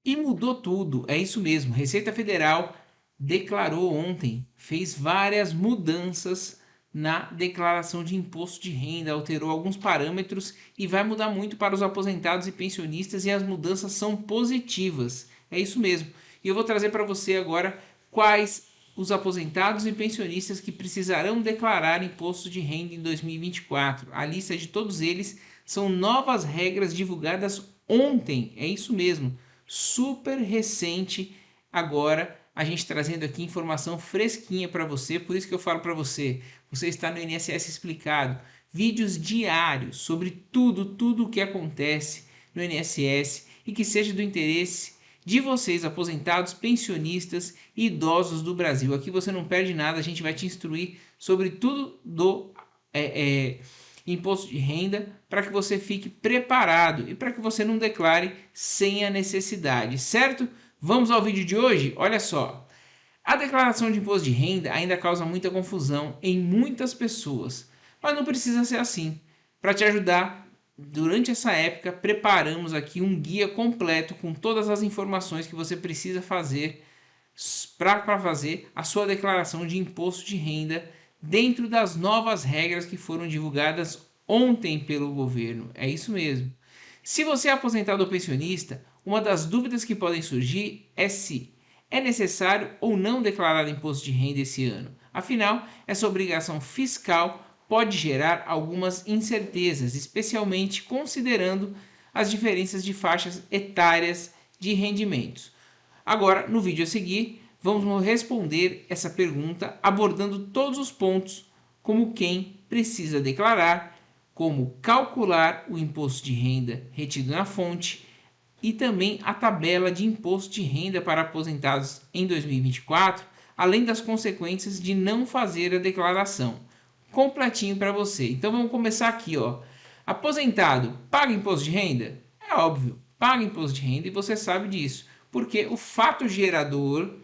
E mudou tudo, é isso mesmo. Receita Federal declarou ontem, fez várias mudanças na declaração de imposto de renda, alterou alguns parâmetros e vai mudar muito para os aposentados e pensionistas e as mudanças são positivas. É isso mesmo. E eu vou trazer para você agora quais os aposentados e pensionistas que precisarão declarar imposto de renda em 2024. A lista de todos eles são novas regras divulgadas ontem, é isso mesmo, super recente. Agora a gente trazendo aqui informação fresquinha para você, por isso que eu falo para você, você está no INSS Explicado, vídeos diários sobre tudo o que acontece no INSS e que seja do interesse de vocês, aposentados, pensionistas e idosos do Brasil. Aqui você não perde nada, a gente vai te instruir sobre tudo do imposto de renda para que você fique preparado e para que você não declare sem a necessidade, certo? Vamos ao vídeo de hoje? Olha só. A declaração de imposto de renda ainda causa muita confusão em muitas pessoas, mas não precisa ser assim. Para te ajudar, durante essa época, preparamos aqui um guia completo com todas as informações que você precisa fazer para fazer a sua declaração de imposto de renda dentro das novas regras que foram divulgadas ontem pelo governo. É isso mesmo. Se você é aposentado ou pensionista, uma das dúvidas que podem surgir é se é necessário ou não declarar imposto de renda esse ano. Afinal, essa obrigação fiscal pode gerar algumas incertezas, especialmente considerando as diferenças de faixas etárias de rendimentos. Agora, no vídeo a seguir, vamos responder essa pergunta abordando todos os pontos, como quem precisa declarar, como calcular o imposto de renda retido na fonte e também a tabela de imposto de renda para aposentados em 2024, além das consequências de não fazer a declaração. Completinho para você. Então vamos começar aqui, ó. Aposentado paga imposto de renda? É óbvio, paga imposto de renda e você sabe disso, porque o fato gerador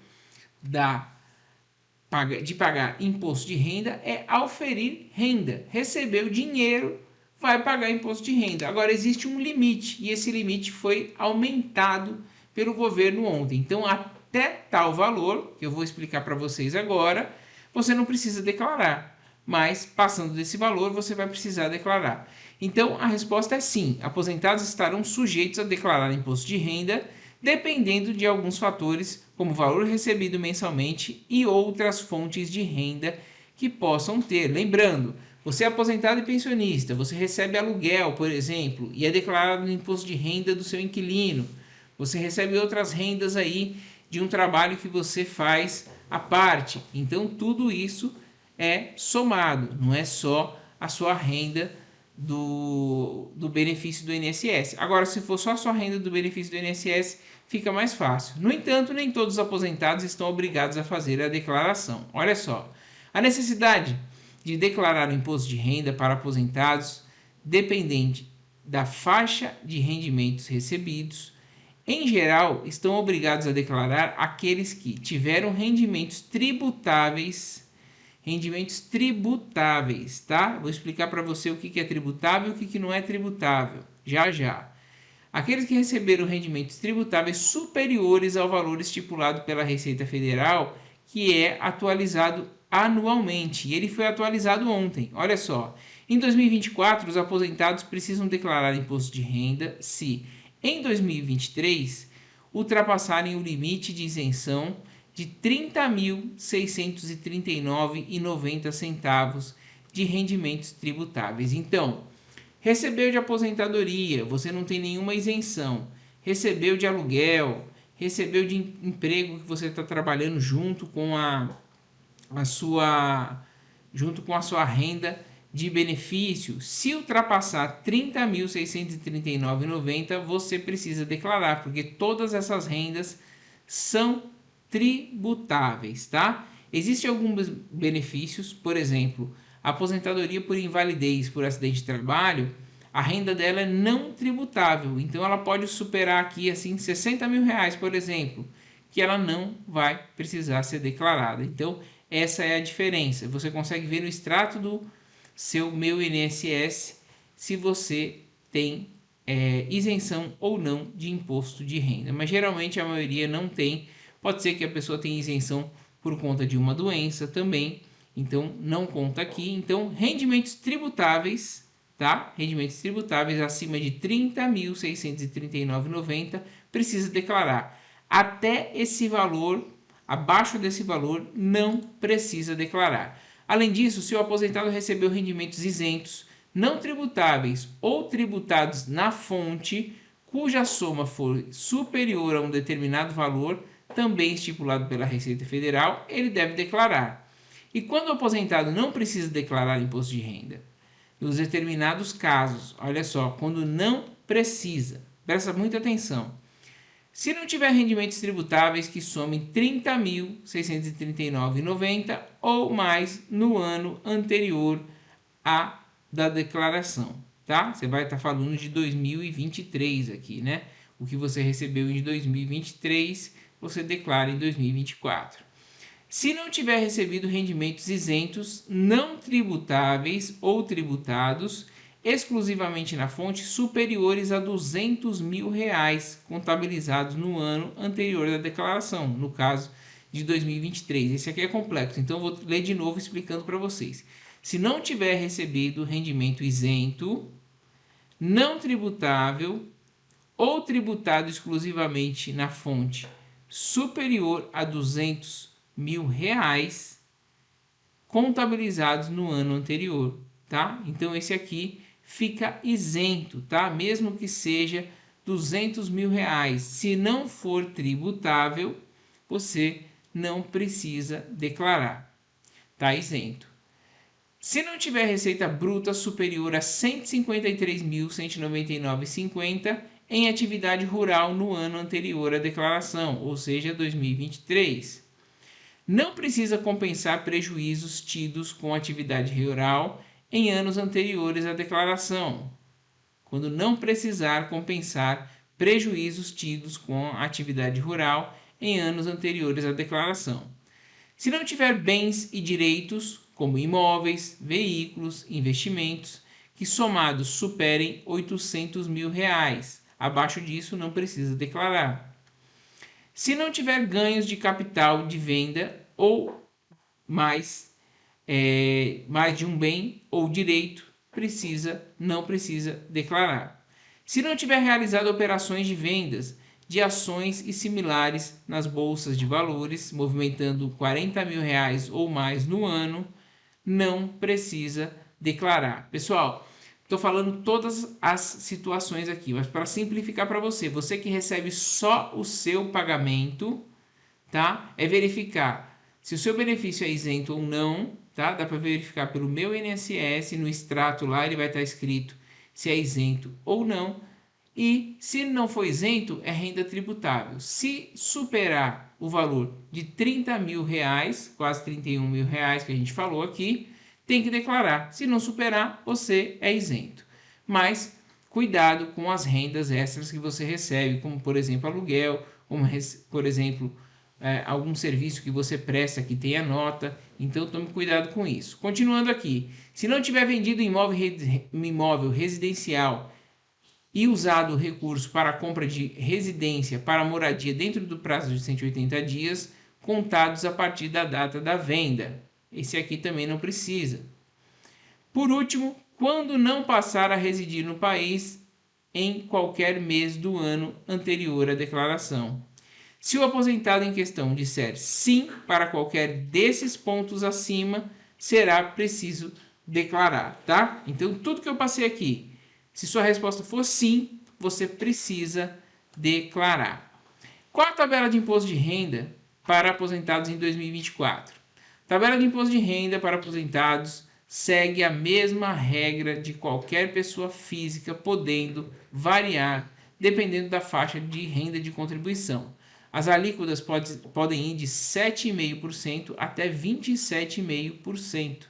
de pagar imposto de renda é auferir renda. Recebeu dinheiro, vai pagar imposto de renda. Agora existe um limite e esse limite foi aumentado pelo governo ontem. Então até tal valor, que eu vou explicar para vocês agora, você não precisa declarar. Mas passando desse valor, você vai precisar declarar. Então a resposta é sim. Aposentados estarão sujeitos a declarar imposto de renda, dependendo de alguns fatores, como o valor recebido mensalmente e outras fontes de renda que possam ter. Lembrando, você é aposentado e pensionista, você recebe aluguel, por exemplo, e é declarado no imposto de renda do seu inquilino. Você recebe outras rendas aí de um trabalho que você faz à parte. Então tudo isso é somado, não é só a sua renda do benefício do INSS. Agora, se for só a sua renda do benefício do INSS, fica mais fácil. No entanto, nem todos os aposentados estão obrigados a fazer a declaração. Olha só, a necessidade de declarar o imposto de renda para aposentados dependente da faixa de rendimentos recebidos. Em geral, estão obrigados a declarar aqueles que tiveram rendimentos tributáveis, tá? Vou explicar para você o que é tributável e o que não é tributável, já já. Aqueles que receberam rendimentos tributáveis superiores ao valor estipulado pela Receita Federal, que é atualizado anualmente, e ele foi atualizado ontem. Olha só, em 2024, os aposentados precisam declarar imposto de renda se, em 2023, ultrapassarem o limite de isenção de R$ 30.639,90 de rendimentos tributáveis. Então, recebeu de aposentadoria, você não tem nenhuma isenção. Recebeu de aluguel, recebeu de emprego que você está trabalhando junto com a sua renda de benefício. Se ultrapassar R$ 30.639,90, você precisa declarar, porque todas essas rendas são tributáveis, tá? Existem alguns benefícios, por exemplo, a aposentadoria por invalidez por acidente de trabalho, a renda dela é não tributável, então ela pode superar aqui assim R$ 60 mil, por exemplo, que ela não vai precisar ser declarada. Então essa é a diferença. Você consegue ver no extrato do seu Meu INSS se você tem isenção ou não de imposto de renda. Mas geralmente a maioria não tem. Pode ser que a pessoa tenha isenção por conta de uma doença também. Então não conta aqui. Então rendimentos tributáveis, tá? Rendimentos tributáveis acima de R$ 30.639,90 precisa declarar. Até esse valor, abaixo desse valor, não precisa declarar. Além disso, se o aposentado recebeu rendimentos isentos, não tributáveis ou tributados na fonte, cuja soma for superior a um determinado valor, também estipulado pela Receita Federal, ele deve declarar. E quando o aposentado não precisa declarar imposto de renda? Nos determinados casos, olha só, quando não precisa, presta muita atenção. Se não tiver rendimentos tributáveis que somem R$ 30.639,90 ou mais no ano anterior à da declaração, tá? Você vai estar falando de 2023 aqui, né? O que você recebeu em 2023, você declara em 2024. Se não tiver recebido rendimentos isentos, não tributáveis ou tributados exclusivamente na fonte superiores a R$ 200 mil contabilizados no ano anterior da declaração, no caso de 2023. Esse aqui é complexo, então eu vou ler de novo explicando para vocês. Se não tiver recebido rendimento isento, não tributável ou tributado exclusivamente na fonte superior a R$ 200 mil contabilizados no ano anterior, tá? Então esse aqui fica isento, tá? Mesmo que seja R$ 200 mil. Se não for tributável, você não precisa declarar, tá isento. Se não tiver receita bruta superior a R$ 153.199,50 em atividade rural no ano anterior à declaração, ou seja, 2023. Não precisa compensar prejuízos tidos com atividade rural em anos anteriores à declaração, quando não precisar compensar prejuízos tidos com atividade rural em anos anteriores à declaração. Se não tiver bens e direitos, como imóveis, veículos, investimentos, que somados superem R$ 800 mil. Abaixo disso, não precisa declarar. Se não tiver ganhos de capital de venda ou mais de um bem ou direito, não precisa declarar. Se não tiver realizado operações de vendas de ações e similares nas bolsas de valores, movimentando R$ 40 mil ou mais no ano, não precisa declarar. Pessoal, estou falando todas as situações aqui, mas para simplificar para você, você que recebe só o seu pagamento, tá? É verificar se o seu benefício é isento ou não, tá? Dá para verificar pelo meu INSS, no extrato lá ele vai estar escrito se é isento ou não. E se não for isento, é renda tributável. Se superar o valor de R$ 30 mil, quase R$ 31 mil que a gente falou aqui, tem que declarar. Se não superar, você é isento. Mas cuidado com as rendas extras que você recebe, como por exemplo aluguel, como por exemplo algum serviço que você presta que tenha nota. Então tome cuidado com isso. Continuando aqui, se não tiver vendido imóvel residencial e usado o recurso para a compra de residência para moradia dentro do prazo de 180 dias, contados a partir da data da venda. Esse aqui também não precisa. Por último, quando não passar a residir no país em qualquer mês do ano anterior à declaração. Se o aposentado em questão disser sim para qualquer desses pontos acima, será preciso declarar, tá? Então, tudo que eu passei aqui, se sua resposta for sim, você precisa declarar. Qual a tabela de imposto de renda para aposentados em 2024? Tabela de imposto de renda para aposentados segue a mesma regra de qualquer pessoa física, podendo variar dependendo da faixa de renda de contribuição. As alíquotas podem ir de 7,5% até 27,5%.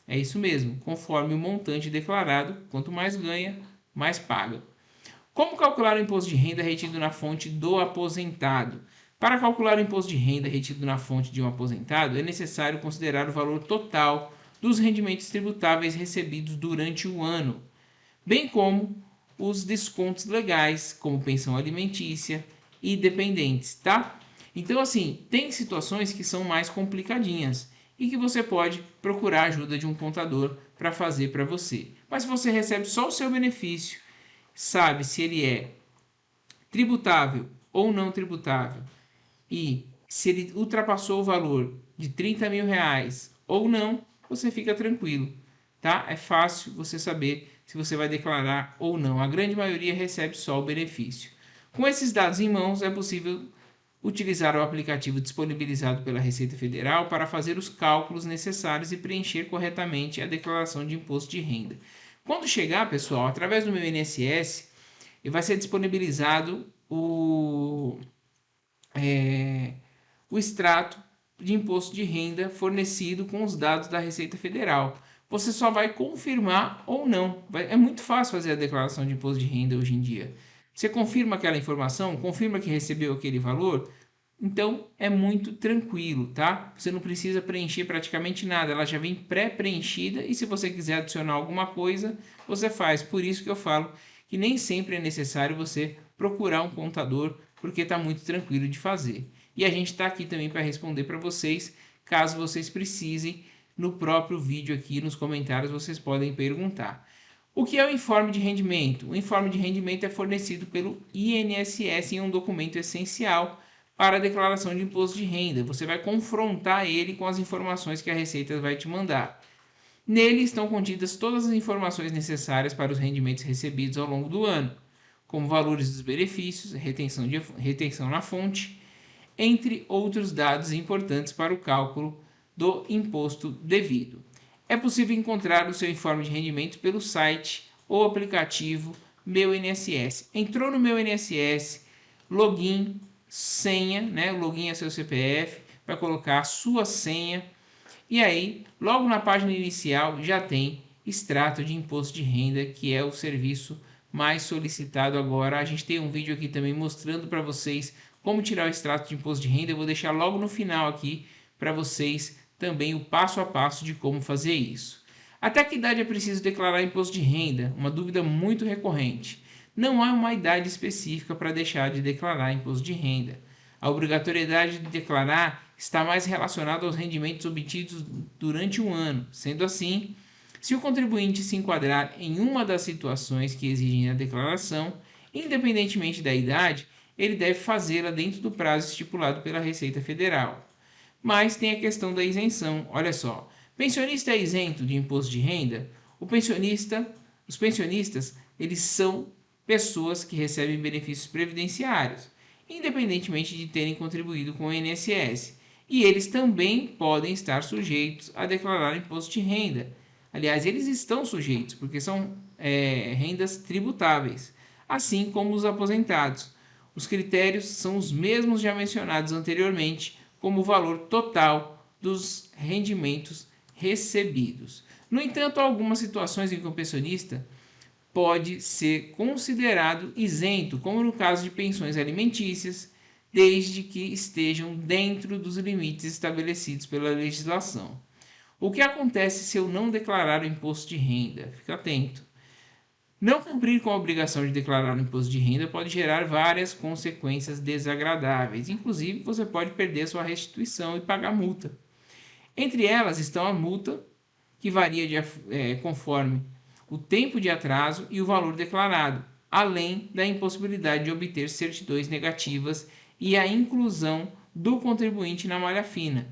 É isso mesmo, conforme o montante declarado, quanto mais ganha, mais paga. Como calcular o imposto de renda retido na fonte do aposentado? Para calcular o imposto de renda retido na fonte de um aposentado, é necessário considerar o valor total dos rendimentos tributáveis recebidos durante o ano, bem como os descontos legais, como pensão alimentícia e dependentes, tá? Então, assim, tem situações que são mais complicadinhas e que você pode procurar a ajuda de um contador para fazer para você. Mas se você recebe só o seu benefício, sabe se ele é tributável ou não tributável, e se ele ultrapassou o valor de 30 mil reais ou não, você fica tranquilo, tá? É fácil você saber se você vai declarar ou não. A grande maioria recebe só o benefício. Com esses dados em mãos, é possível utilizar o aplicativo disponibilizado pela Receita Federal para fazer os cálculos necessários e preencher corretamente a declaração de imposto de renda. Quando chegar, pessoal, através do meu INSS, vai ser disponibilizado o extrato de imposto de renda fornecido com os dados da Receita Federal. Você só vai confirmar ou não. É muito fácil fazer a declaração de imposto de renda hoje em dia. Você confirma aquela informação, confirma que recebeu aquele valor, então é muito tranquilo, tá? Você não precisa preencher praticamente nada, ela já vem pré-preenchida e se você quiser adicionar alguma coisa, você faz. Por isso que eu falo que nem sempre é necessário você procurar um contador, porque está muito tranquilo de fazer. E a gente está aqui também para responder para vocês, caso vocês precisem, no próprio vídeo aqui nos comentários vocês podem perguntar. O que é o informe de rendimento? O informe de rendimento é fornecido pelo INSS em um documento essencial para a declaração de imposto de renda. Você vai confrontar ele com as informações que a Receita vai te mandar. Nele estão contidas todas as informações necessárias para os rendimentos recebidos ao longo do ano, como valores dos benefícios, retenção na fonte, entre outros dados importantes para o cálculo do imposto devido. É possível encontrar o seu informe de rendimento pelo site ou aplicativo Meu INSS. Entrou no Meu INSS, login, senha, né? O login é seu CPF, vai colocar a sua senha e aí, logo na página inicial já tem extrato de imposto de renda, que é o serviço mais solicitado agora. A gente tem um vídeo aqui também mostrando para vocês como tirar o extrato de imposto de renda. Eu vou deixar logo no final aqui para vocês também o passo a passo de como fazer isso. Até que idade é preciso declarar imposto de renda? Uma dúvida muito recorrente. Não há uma idade específica para deixar de declarar imposto de renda. A obrigatoriedade de declarar está mais relacionada aos rendimentos obtidos durante um ano. Sendo assim, se o contribuinte se enquadrar em uma das situações que exigem a declaração, independentemente da idade, ele deve fazê-la dentro do prazo estipulado pela Receita Federal. Mas tem a questão da isenção. Olha só, pensionista é isento de imposto de renda? Os pensionistas, eles são pessoas que recebem benefícios previdenciários, independentemente de terem contribuído com o INSS. E eles também podem estar sujeitos a declarar imposto de renda. Aliás, eles estão sujeitos, porque são rendas tributáveis, assim como os aposentados. Os critérios são os mesmos já mencionados anteriormente, como o valor total dos rendimentos recebidos. No entanto, há algumas situações em que o pensionista pode ser considerado isento, como no caso de pensões alimentícias, desde que estejam dentro dos limites estabelecidos pela legislação. O que acontece se eu não declarar o imposto de renda? Fica atento. Não cumprir com a obrigação de declarar o imposto de renda pode gerar várias consequências desagradáveis. Inclusive, você pode perder sua restituição e pagar multa. Entre elas estão a multa, que varia conforme o tempo de atraso e o valor declarado, além da impossibilidade de obter certidões negativas e a inclusão do contribuinte na malha fina,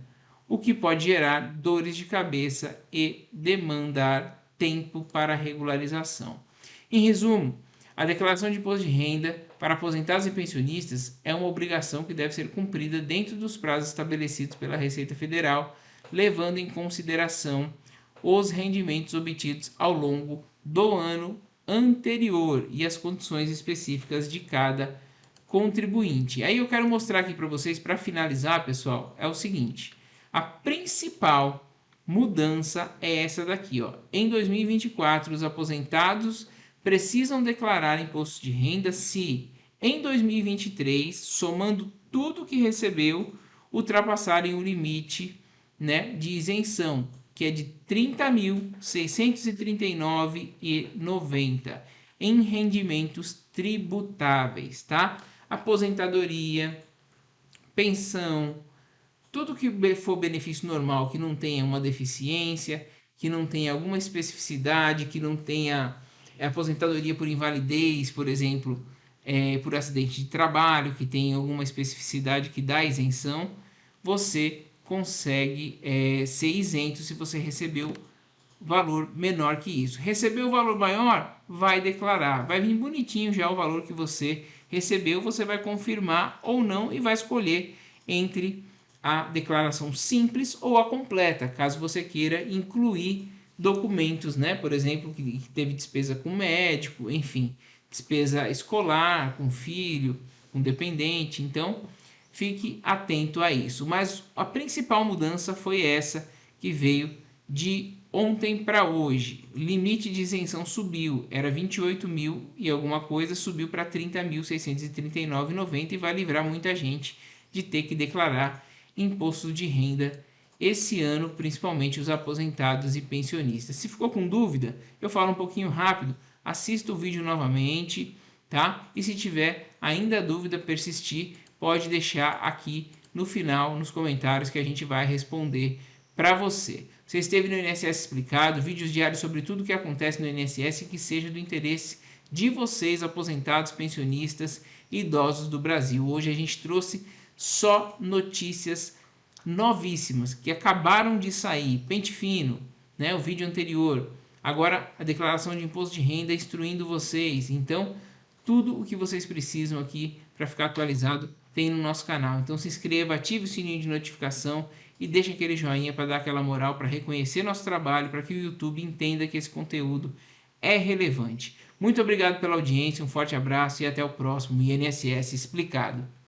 o que pode gerar dores de cabeça e demandar tempo para regularização. Em resumo, a declaração de imposto de renda para aposentados e pensionistas é uma obrigação que deve ser cumprida dentro dos prazos estabelecidos pela Receita Federal, levando em consideração os rendimentos obtidos ao longo do ano anterior e as condições específicas de cada contribuinte. Aí eu quero mostrar aqui para vocês, para finalizar, pessoal, é o seguinte: a principal mudança é essa daqui, ó. Em 2024, os aposentados precisam declarar imposto de renda se, em 2023, somando tudo que recebeu, ultrapassarem o limite, né, de isenção, que é de R$ 30.639,90. em rendimentos tributáveis, tá? Aposentadoria, pensão, tudo que for benefício normal, que não tenha uma deficiência, que não tenha alguma especificidade, que não tenha aposentadoria por invalidez, por exemplo, por acidente de trabalho, que tem alguma especificidade que dá isenção, você consegue ser isento se você recebeu valor menor que isso. Recebeu o valor maior, vai declarar. Vai vir bonitinho já o valor que você recebeu, você vai confirmar ou não e vai escolher entre a declaração simples ou a completa, caso você queira incluir documentos, né? Por exemplo, que teve despesa com médico, enfim, despesa escolar, com filho, com dependente. Então, fique atento a isso. Mas a principal mudança foi essa que veio de ontem para hoje. Limite de isenção subiu, era 28 mil e alguma coisa, subiu para 30.639,90 e vai livrar muita gente de ter que declarar imposto de renda esse ano, principalmente os aposentados e pensionistas. Se ficou com dúvida, eu falo um pouquinho rápido, assista o vídeo novamente, tá? E se tiver ainda dúvida persistir, pode deixar aqui no final, nos comentários, que a gente vai responder para você. Você esteve no INSS Explicado, vídeos diários sobre tudo o que acontece no INSS e que seja do interesse de vocês, aposentados, pensionistas e idosos do Brasil. Hoje a gente trouxe só notícias novíssimas que acabaram de sair. Pente fino, né? O vídeo anterior. Agora a declaração de imposto de renda instruindo vocês. Então, tudo o que vocês precisam aqui para ficar atualizado tem no nosso canal. Então se inscreva, ative o sininho de notificação e deixe aquele joinha para dar aquela moral, para reconhecer nosso trabalho, para que o YouTube entenda que esse conteúdo é relevante. Muito obrigado pela audiência, um forte abraço e até o próximo INSS Explicado.